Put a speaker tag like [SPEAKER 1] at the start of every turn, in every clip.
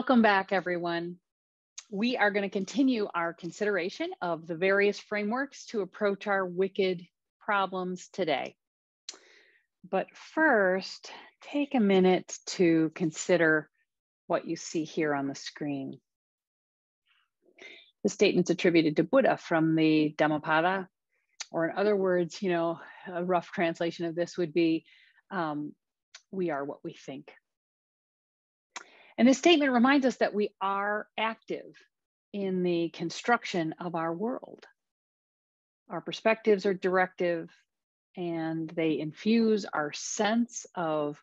[SPEAKER 1] Welcome back, everyone. We are going to continue our consideration of the various frameworks to approach our wicked problems today. But first, take a minute to consider what you see here on the screen. The statement's attributed to Buddha from the Dhammapada, or in other words, a rough translation of this would be, we are what we think. And this statement reminds us that we are active in the construction of our world. Our perspectives are directive, and they infuse our sense of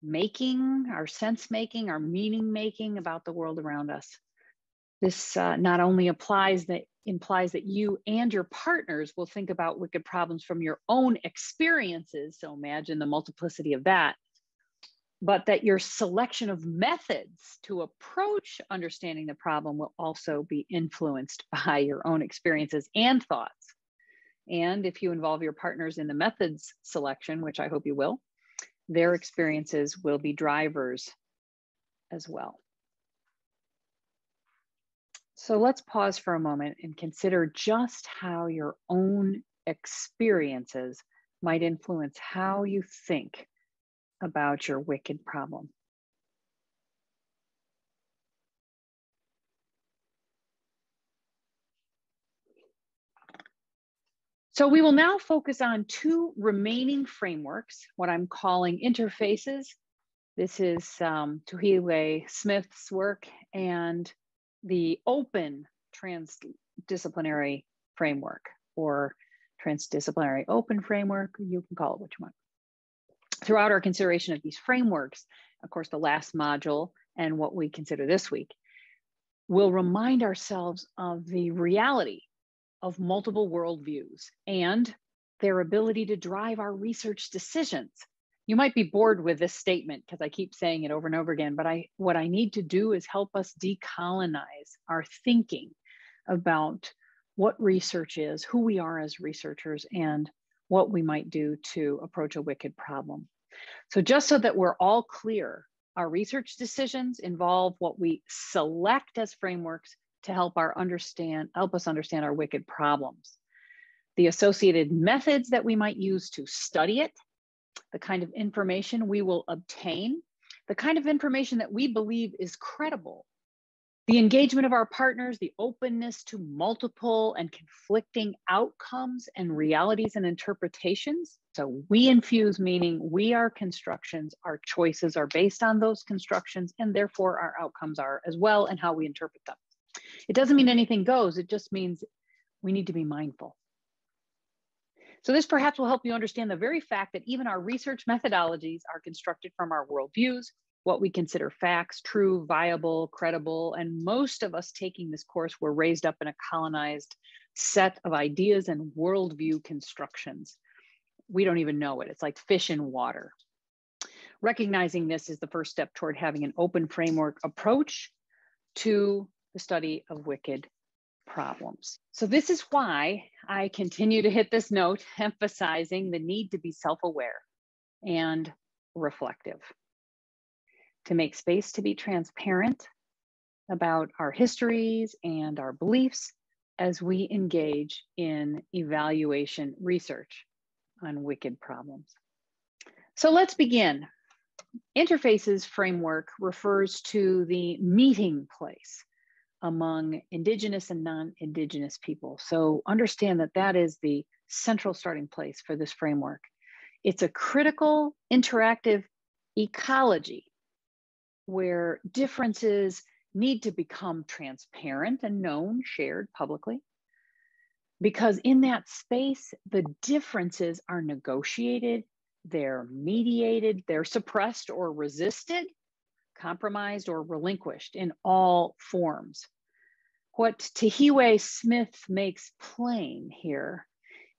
[SPEAKER 1] making, our sense making, our meaning making about the world around us. This not only implies that you and your partners will think about wicked problems from your own experiences, so imagine the multiplicity of that, but that your selection of methods to approach understanding the problem will also be influenced by your own experiences and thoughts. And if you involve your partners in the methods selection, which I hope you will, their experiences will be drivers as well. So let's pause for a moment and consider just how your own experiences might influence how you think about your wicked problem. So we will now focus on two remaining frameworks, what I'm calling interfaces. This is Tuhiwai Smith's work, and the open transdisciplinary framework, or transdisciplinary open framework, you can call it what you want. Throughout our consideration of these frameworks, of course, the last module and what we consider this week, we'll remind ourselves of the reality of multiple worldviews and their ability to drive our research decisions. You might be bored with this statement because I keep saying it over and over again, but what I need to do is help us decolonize our thinking about what research is, who we are as researchers, and what we might do to approach a wicked problem. So just so that we're all clear, our research decisions involve what we select as frameworks to help us understand our wicked problems. The associated methods that we might use to study it, the kind of information we will obtain, the kind of information that we believe is credible, the engagement of our partners, the openness to multiple and conflicting outcomes and realities and interpretations. So we infuse meaning, we are constructions, our choices are based on those constructions, and therefore our outcomes are as well, and how we interpret them. It doesn't mean anything goes, it just means we need to be mindful. So this perhaps will help you understand the very fact that even our research methodologies are constructed from our worldviews, what we consider facts, true, viable, credible, and most of us taking this course were raised up in a colonized set of ideas and worldview constructions. We don't even know it. It's like fish in water. Recognizing this is the first step toward having an open framework approach to the study of wicked problems. So this is why I continue to hit this note, emphasizing the need to be self-aware and reflective, to make space to be transparent about our histories and our beliefs as we engage in evaluation research on wicked problems. So let's begin. Interfaces framework refers to the meeting place among Indigenous and non-Indigenous people. So understand that that is the central starting place for this framework. It's a critical interactive ecology where differences need to become transparent and known, shared publicly, because in that space, the differences are negotiated, they're mediated, they're suppressed or resisted, compromised or relinquished in all forms. What Tuhiwai Smith makes plain here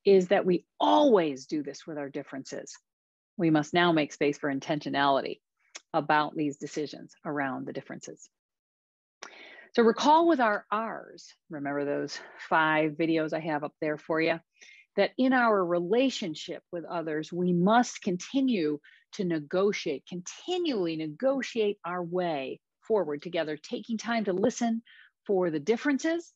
[SPEAKER 1] is that we always do this with our differences. We must now make space for intentionality about these decisions around the differences. So recall with our R's, remember those 5 videos I have up there for you, that in our relationship with others, we must continue to negotiate, continually negotiate our way forward together, taking time to listen for the differences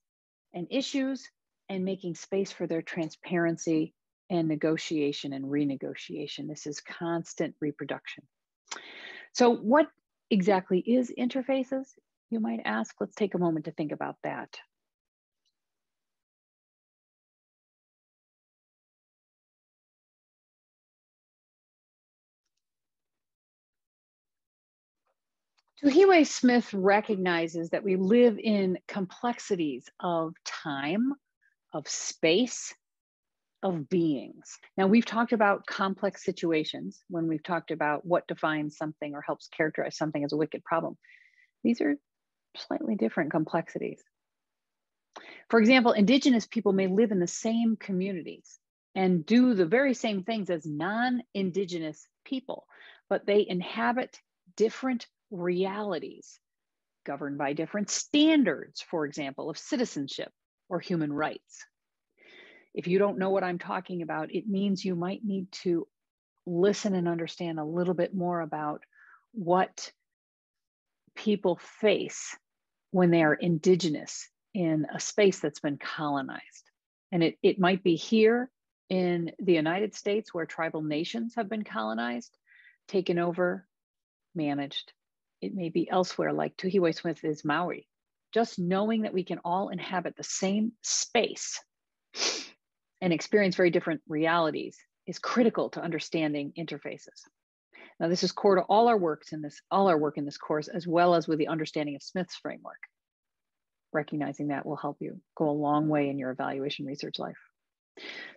[SPEAKER 1] and issues and making space for their transparency and negotiation and renegotiation. This is constant reproduction. So what exactly is interfaces, you might ask? Let's take a moment to think about that. Tuhiwei Smith recognizes that we live in complexities of time, of space, of beings. Now, we've talked about complex situations when we've talked about what defines something or helps characterize something as a wicked problem. These are slightly different complexities. For example, Indigenous people may live in the same communities and do the very same things as non-Indigenous people, but they inhabit different realities governed by different standards, for example, of citizenship or human rights. If you don't know what I'm talking about, it means you might need to listen and understand a little bit more about what people face when they are Indigenous in a space that's been colonized. And it might be here in the United States where tribal nations have been colonized, taken over, managed. It may be elsewhere, like Tuhiwei Smith is Maori. Just knowing that we can all inhabit the same space and experience very different realities is critical to understanding interfaces. Now, this is core to all our work in this course, as well as with the understanding of Smith's framework. Recognizing that will help you go a long way in your evaluation research life.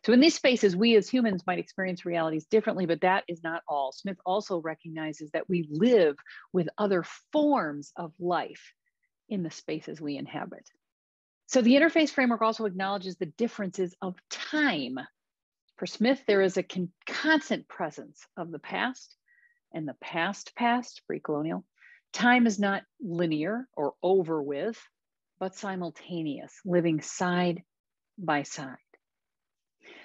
[SPEAKER 1] So in these spaces, we as humans might experience realities differently, but that is not all. Smith also recognizes that we live with other forms of life in the spaces we inhabit. So the interface framework also acknowledges the differences of time. For Smith, there is a constant presence of the past and the past, pre-colonial. Time is not linear or over with, but simultaneous, living side by side.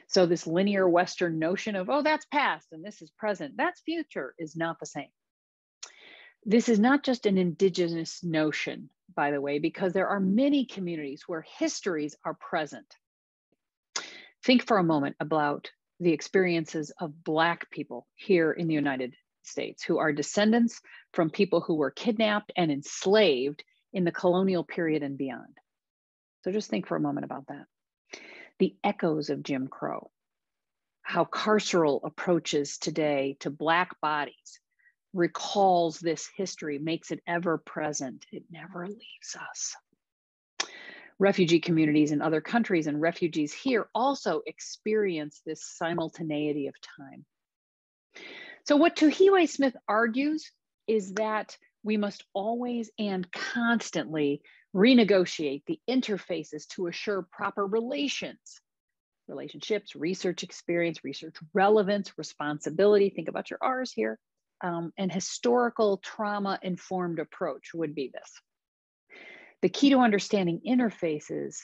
[SPEAKER 1] So this linear Western notion of, oh, that's past and this is present, that's future, is not the same. This is not just an Indigenous notion, by the way, because there are many communities where histories are present. Think for a moment about the experiences of Black people here in the United States who are descendants from people who were kidnapped and enslaved in the colonial period and beyond. So just think for a moment about that. The echoes of Jim Crow, how carceral approaches today to Black bodies recalls this history, makes it ever present. It never leaves us. Refugee communities in other countries and refugees here also experience this simultaneity of time. So what Tuhiwei Smith argues is that we must always and constantly renegotiate the interfaces to assure proper relationships, research experience, research relevance, responsibility, think about your R's here, and historical trauma-informed approach would be this. The key to understanding interfaces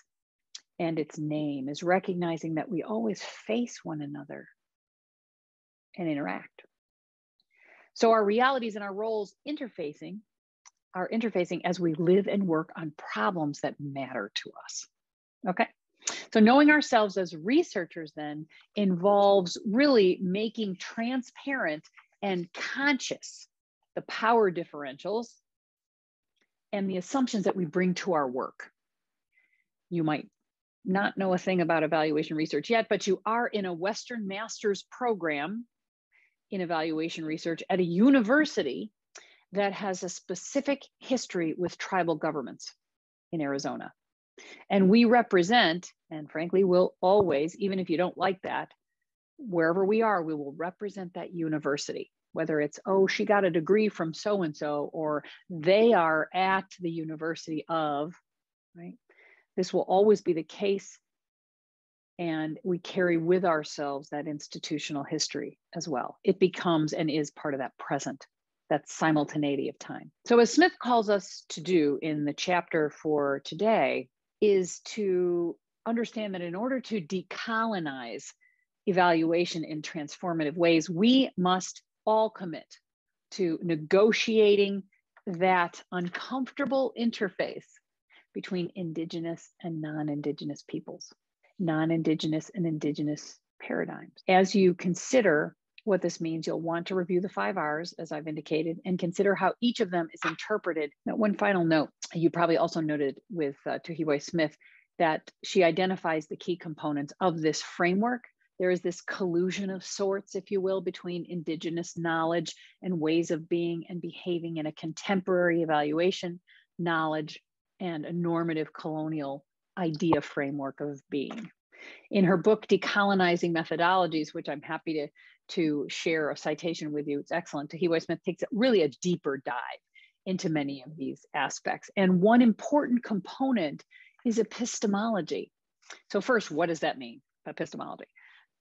[SPEAKER 1] and its name is recognizing that we always face one another and interact. So our realities and our roles are interfacing as we live and work on problems that matter to us. Okay, so knowing ourselves as researchers then involves really making transparent and conscious the power differentials and the assumptions that we bring to our work. You might not know a thing about evaluation research yet, but you are in a Western master's program in evaluation research at a university that has a specific history with tribal governments in Arizona. And we represent, and frankly, will always, even if you don't like that, wherever we are, we will represent that university, whether it's, oh, she got a degree from so-and-so, or they are at the university of, right? This will always be the case. And we carry with ourselves that institutional history as well. It becomes and is part of that present, that simultaneity of time. So as Smith calls us to do in the chapter for today is to understand that in order to decolonize evaluation in transformative ways, we must all commit to negotiating that uncomfortable interface between Indigenous and non-Indigenous peoples, non-Indigenous and Indigenous paradigms. As you consider what this means, you'll want to review the 5 R's, as I've indicated, and consider how each of them is interpreted. Now, one final note, you probably also noted with Tuhiwai Smith that she identifies the key components of this framework. There is this collusion of sorts, if you will, between Indigenous knowledge and ways of being and behaving in a contemporary evaluation, knowledge, and a normative colonial idea framework of being. In her book, Decolonizing Methodologies, which I'm happy to share a citation with you, it's excellent. Tuhiwai Smith takes really a deeper dive into many of these aspects. And one important component is epistemology. So first, what does that mean, epistemology?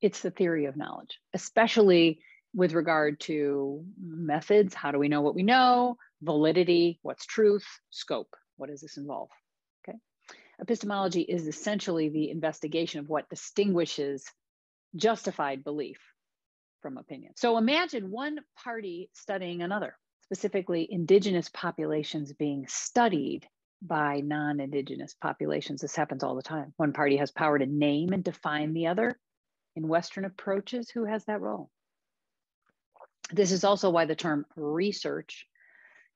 [SPEAKER 1] It's the theory of knowledge, especially with regard to methods. How do we know what we know? Validity, what's truth? Scope, what does this involve? Okay. Epistemology is essentially the investigation of what distinguishes justified belief from opinion. So imagine one party studying another, specifically Indigenous populations being studied by non-Indigenous populations. This happens all the time. One party has power to name and define the other. In Western approaches, who has that role? This is also why the term research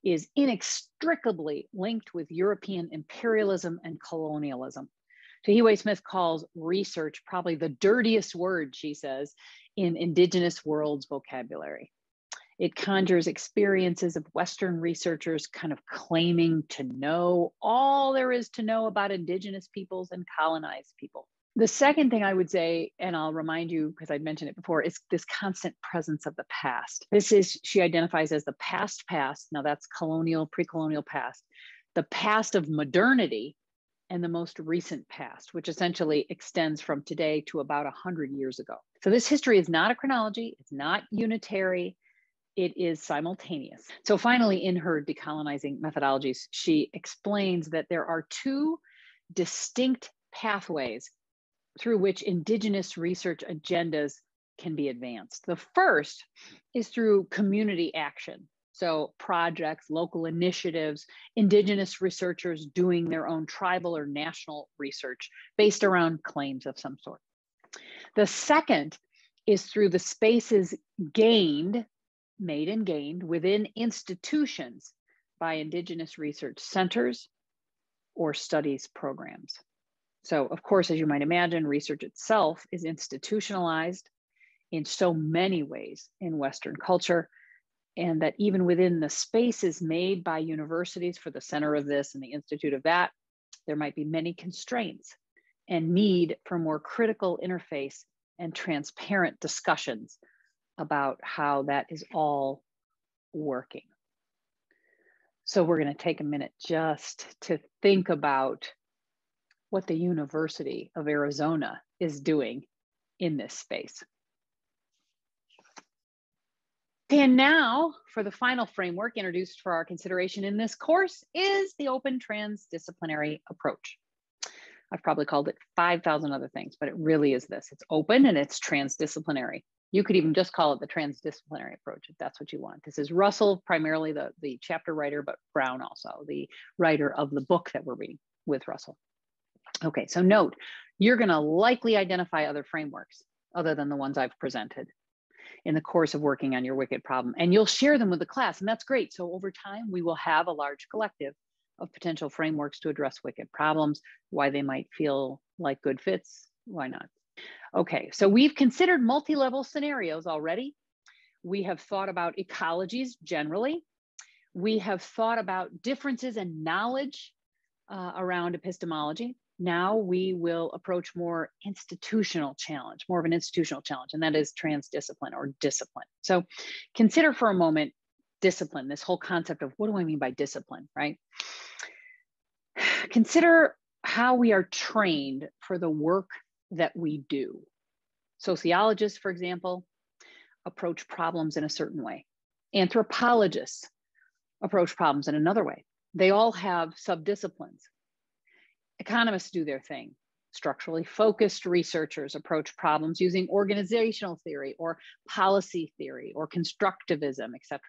[SPEAKER 1] is inextricably linked with European imperialism and colonialism. Tuhiwai Smith calls research probably the dirtiest word, she says, in Indigenous world's vocabulary. It conjures experiences of Western researchers kind of claiming to know all there is to know about Indigenous peoples and colonized people. The second thing I would say, and I'll remind you because I'd mentioned it before, is this constant presence of the past. This is, she identifies as the past. Now that's colonial, pre-colonial past, the past of modernity, and the most recent past, which essentially extends from today to about 100 years ago. So this history is not a chronology, it's not unitary, it is simultaneous. So finally, in her Decolonizing Methodologies, she explains that there are 2 distinct pathways through which Indigenous research agendas can be advanced. The first is through community action. So projects, local initiatives, Indigenous researchers doing their own tribal or national research based around claims of some sort. The second is through the spaces made and gained within institutions by Indigenous research centers or studies programs. So of course, as you might imagine, research itself is institutionalized in so many ways in Western culture, and that even within the spaces made by universities for the center of this and the institute of that, there might be many constraints and need for more critical interface and transparent discussions about how that is all working. So we're going to take a minute just to think about what the University of Arizona is doing in this space. And now for the final framework introduced for our consideration in this course is the open transdisciplinary approach. I've probably called it 5,000 other things, but it really is this. It's open and it's transdisciplinary. You could even just call it the transdisciplinary approach if that's what you want. This is Russell, primarily the chapter writer, but Brown also, the writer of the book that we're reading with Russell. Okay, so note, you're going to likely identify other frameworks other than the ones I've presented in the course of working on your wicked problem, and you'll share them with the class, and that's great. So over time, we will have a large collective of potential frameworks to address wicked problems, why they might feel like good fits, why not? Okay, so we've considered multi-level scenarios already. We have thought about ecologies generally. We have thought about differences in knowledge around epistemology. Now we will approach more of an institutional challenge, and that is transdiscipline or discipline. So consider for a moment discipline, this whole concept of what do I mean by discipline, right? Consider how we are trained for the work that we do. Sociologists, for example, approach problems in a certain way. Anthropologists approach problems in another way. They all have subdisciplines. Economists do their thing. Structurally focused researchers approach problems using organizational theory or policy theory or constructivism, etc.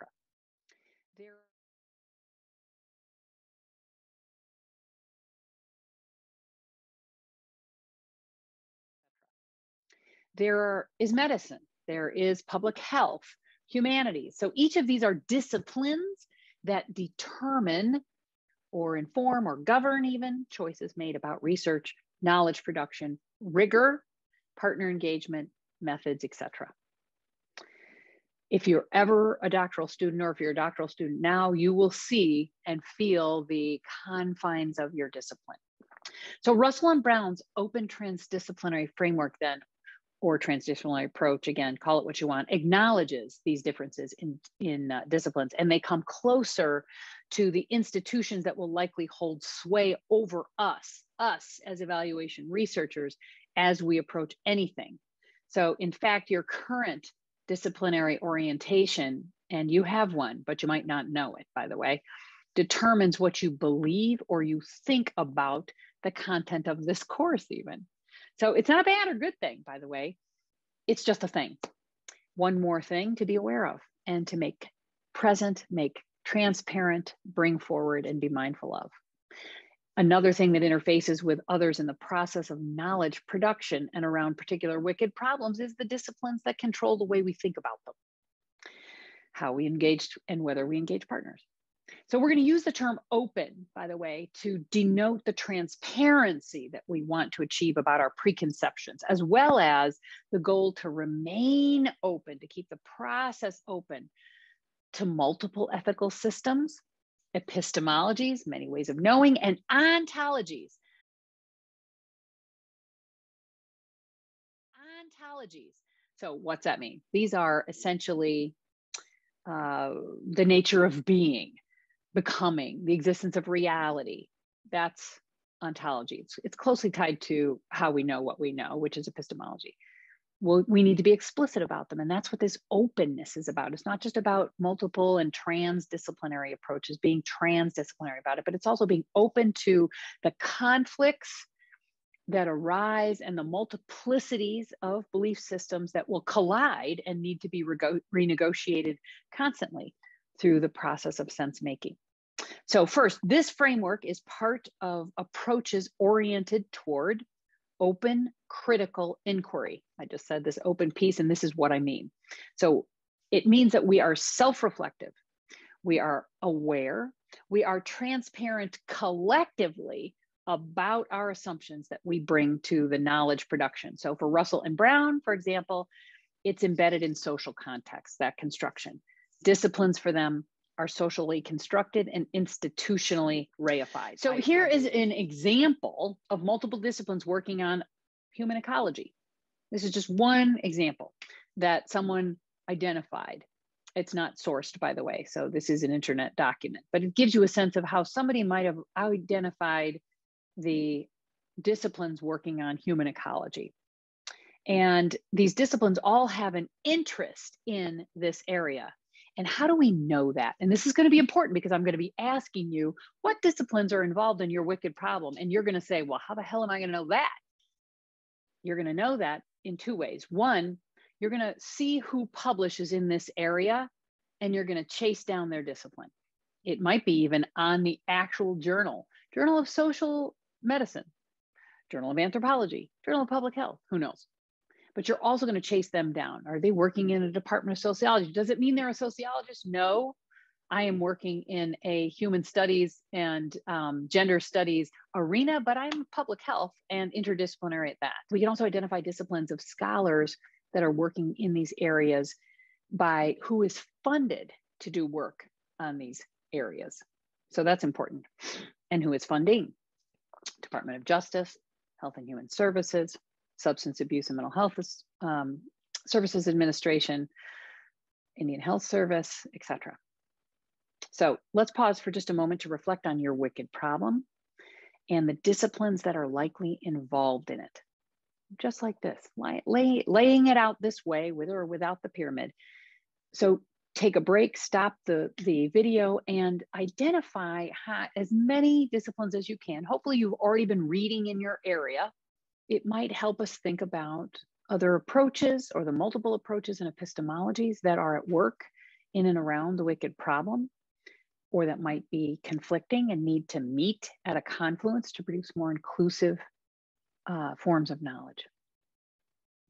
[SPEAKER 1] There is medicine, there is public health, humanities. So each of these are disciplines that determine or inform or govern even choices made about research, knowledge production, rigor, partner engagement, methods, etc. If you're ever a doctoral student, or if you're a doctoral student now, you will see and feel the confines of your discipline. So Russell and Brown's open transdisciplinary framework then, or transdisciplinary approach, again, call it what you want, acknowledges these differences in disciplines, and they come closer to the institutions that will likely hold sway over us as evaluation researchers as we approach anything. So in fact, your current disciplinary orientation, and you have one, but you might not know it, by the way, determines what you believe or you think about the content of this course even. So it's not a bad or good thing, by the way. It's just a thing. One more thing to be aware of and to make present, make transparent, bring forward, and be mindful of. Another thing that interfaces with others in the process of knowledge production and around particular wicked problems is the disciplines that control the way we think about them, how we engage, and whether we engage partners. So we're going to use the term open, by the way, to denote the transparency that we want to achieve about our preconceptions, as well as the goal to remain open, to keep the process open to multiple ethical systems, epistemologies, many ways of knowing, and ontologies. Ontologies. So what's that mean? These are essentially the nature of being, becoming, the existence of reality. That's ontology. It's closely tied to how we know what we know, which is epistemology. Well, we need to be explicit about them. And that's what this openness is about. It's not just about multiple and transdisciplinary approaches, being transdisciplinary about it, but it's also being open to the conflicts that arise and the multiplicities of belief systems that will collide and need to be renegotiated constantly through the process of sense making. So first, this framework is part of approaches oriented toward open critical inquiry. I just said this open piece, and this is what I mean. So it means that we are self-reflective, we are aware, we are transparent collectively about our assumptions that we bring to the knowledge production. So for Russell and Brown, for example, it's embedded in social context, that construction. Disciplines for them are socially constructed and institutionally reified. So here is an example of multiple disciplines working on human ecology. This is just one example that someone identified. It's not sourced, by the way, so this is an internet document, but it gives you a sense of how somebody might have identified the disciplines working on human ecology. And these disciplines all have an interest in this area. And how do we know that? And this is going to be important because I'm going to be asking you what disciplines are involved in your wicked problem. And you're going to say, well, how the hell am I going to know that? You're going to know that in two ways. One, you're going to see who publishes in this area, and you're going to chase down their discipline. It might be even on the actual journal, Journal of Social Medicine, Journal of Anthropology, Journal of Public Health, who knows? But you're also going to chase them down. Are they working in a department of sociology? Does it mean they're a sociologist? No, I am working in a human studies and gender studies arena, but I'm public health and interdisciplinary at that. We can also identify disciplines of scholars that are working in these areas by who is funded to do work on these areas. So that's important. And who is funding? Department of Justice, Health and Human Services, Substance Abuse and Mental Health Services Administration, Indian Health Service, etc. So let's pause for just a moment to reflect on your wicked problem and the disciplines that are likely involved in it. Just like this, laying it out this way, with or without the pyramid. So take a break, stop the video, and identify as many disciplines as you can. Hopefully you've already been reading in your area. It might help us think about other approaches or the multiple approaches and epistemologies that are at work in and around the wicked problem, or that might be conflicting and need to meet at a confluence to produce more inclusive forms of knowledge.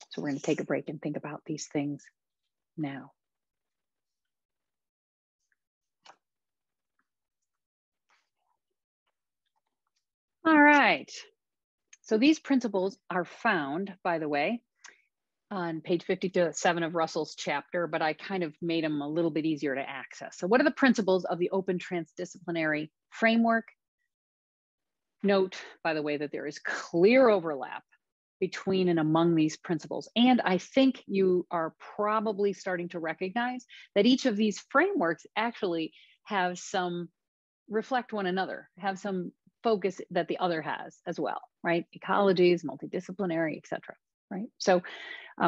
[SPEAKER 1] So we're going to take a break and think about these things now. All right. So these principles are found, by the way, on page 57 of Russell's chapter, but I kind of made them a little bit easier to access. So what are the principles of the open transdisciplinary framework? Note, by the way, that there is clear overlap between and among these principles. And I think you are probably starting to recognize that each of these frameworks actually have some reflect one another, have some focus that the other has as well, right? Ecologies, multidisciplinary, et cetera, right? So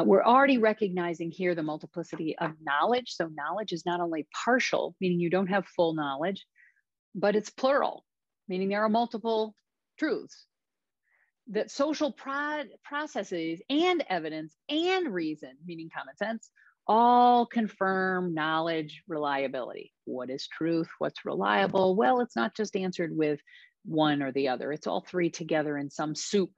[SPEAKER 1] we're already recognizing here the multiplicity of knowledge. So knowledge is not only partial, meaning you don't have full knowledge, but it's plural, meaning there are multiple truths. That social processes and evidence and reason, meaning common sense, all confirm knowledge reliability. What is truth? What's reliable? Well, it's not just answered with one or the other. It's all three together in some soup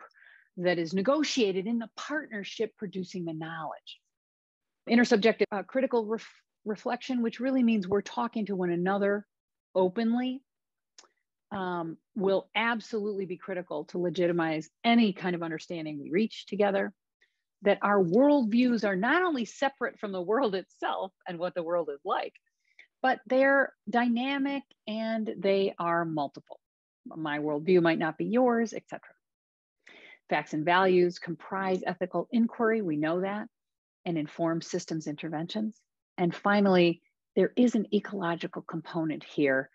[SPEAKER 1] that is negotiated in the partnership producing the knowledge. Intersubjective critical reflection, which really means we're talking to one another openly, will absolutely be critical to legitimize any kind of understanding we reach together. That our worldviews are not only separate from the world itself and what the world is like, but they're dynamic and they are multiple. My worldview might not be yours, etc. Facts and values comprise ethical inquiry, we know that, and inform systems interventions. And finally, there is an ecological component here.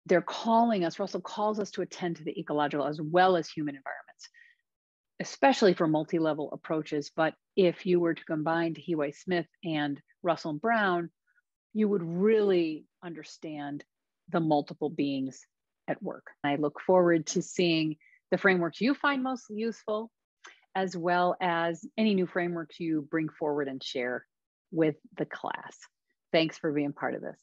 [SPEAKER 1] They're calling us, Russell calls us to attend to the ecological as well as human environments, especially for multi-level approaches. But if you were to combine Tahiwe Smith and Russell and Brown, you would really understand the multiple beings at work. I look forward to seeing the frameworks you find most useful, as well as any new frameworks you bring forward and share with the class. Thanks for being part of this.